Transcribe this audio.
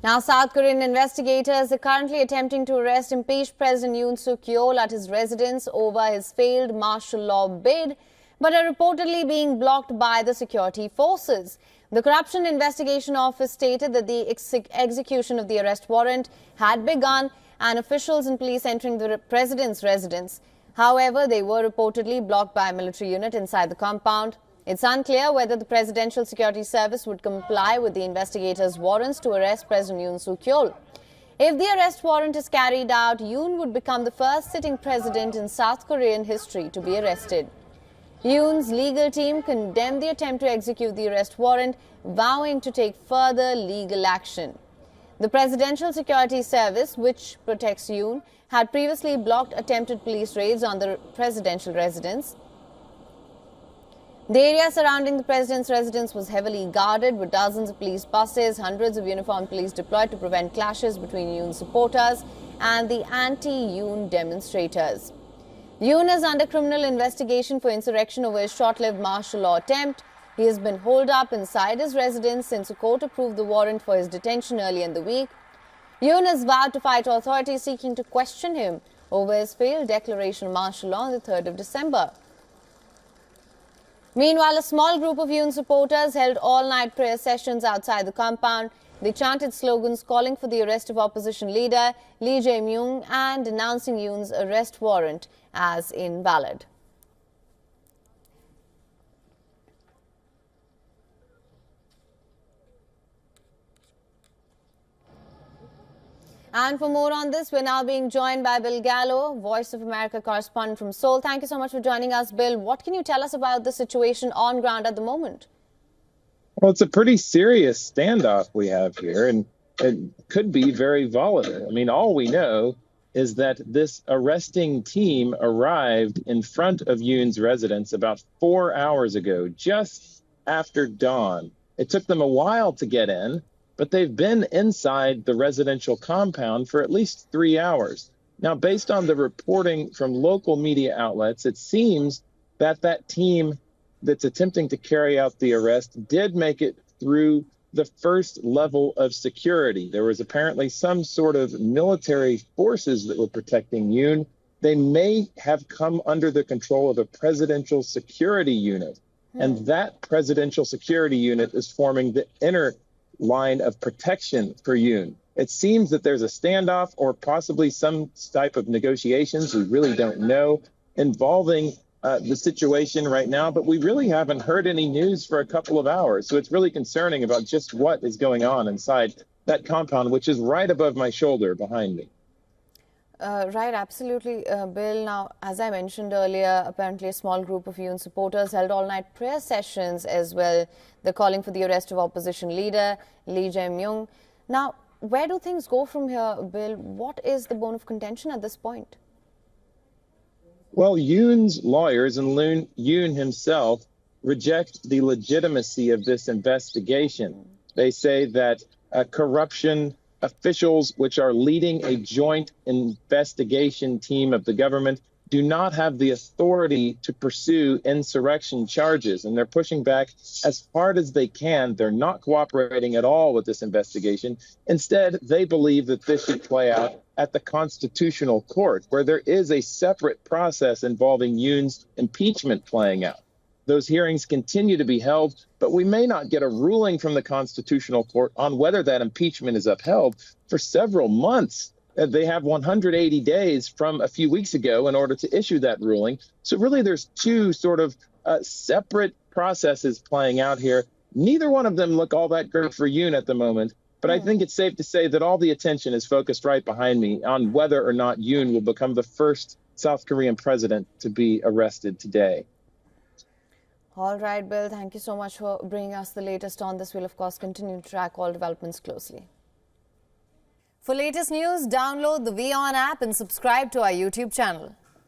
Now, South Korean investigators are currently attempting to arrest impeached President Yoon Suk-yeol at his residence over his failed martial law bid, but are reportedly being blocked by the security forces. The Corruption Investigation Office stated that the execution of the arrest warrant had begun and officials and police entering the president's residence. However, they were reportedly blocked by a military unit inside the compound. It's unclear whether the Presidential Security Service would comply with the investigators' warrants to arrest President Yoon Suk-yeol. If the arrest warrant is carried out, Yoon would become the first sitting president in South Korean history to be arrested. Yoon's legal team condemned the attempt to execute the arrest warrant, vowing to take further legal action. The Presidential Security Service, which protects Yoon, had previously blocked attempted police raids on the presidential residence. The area surrounding the president's residence was heavily guarded with dozens of police buses, hundreds of uniformed police deployed to prevent clashes between Yoon supporters and the anti-Yoon demonstrators. Yoon is under criminal investigation for insurrection over his short-lived martial law attempt. He has been holed up inside his residence since a court approved the warrant for his detention early in the week. Yoon has vowed to fight authorities seeking to question him over his failed declaration of martial law on the 3rd of December. Meanwhile, a small group of Yoon supporters held all-night prayer sessions outside the compound. They chanted slogans calling for the arrest of opposition leader Lee Jae-myung and denouncing Yoon's arrest warrant as invalid. And for more on this, we're now being joined by Bill Gallo, Voice of America correspondent from Seoul. Thank you so much for joining us, Bill. What can you tell us about the situation on ground at the moment? Well, it's a pretty serious standoff we have here, and it could be very volatile. I mean, all we know is that this arresting team arrived in front of Yoon's residence about 4 hours ago, just after dawn. It took them a while to get in, but they've been inside the residential compound for at least 3 hours. Now, based on the reporting from local media outlets, it seems that that team that's attempting to carry out the arrest did make it through the first level of security. There was apparently some sort of military forces that were protecting Yoon. They may have come under the control of a presidential security unit, and that presidential security unit is forming the inner line of protection for Yoon. It seems that there's a standoff or possibly some type of negotiations, we really don't know, involving the situation right now, but we really haven't heard any news for a couple of hours. So it's really concerning about just what is going on inside that compound, which is right above my shoulder behind me. Right, absolutely, Bill. Now, as I mentioned earlier, apparently a small group of Yoon supporters held all-night prayer sessions as well. They're calling for the arrest of opposition leader Lee Jae-myung. Now, where do things go from here, Bill? What is the bone of contention at this point? Well, Yoon's lawyers and Yoon himself reject the legitimacy of this investigation. They say that corruption officials which are leading a joint investigation team of the government do not have the authority to pursue insurrection charges, and they're pushing back as hard as they can. They're not cooperating at all with this investigation. Instead, they believe that this should play out at the Constitutional Court, where there is a separate process involving Yoon's impeachment playing out. Those hearings continue to be held, but we may not get a ruling from the Constitutional Court on whether that impeachment is upheld for several months. They have 180 days from a few weeks ago in order to issue that ruling. So really, there's two sort of separate processes playing out here. Neither one of them look all that great for Yoon at the moment, but I think it's safe to say that all the attention is focused right behind me on whether or not Yoon will become the first South Korean president to be arrested today. All right, Bill, thank you so much for bringing us the latest on this. We'll, of course, continue to track all developments closely. For latest news, download the WION app and subscribe to our YouTube channel.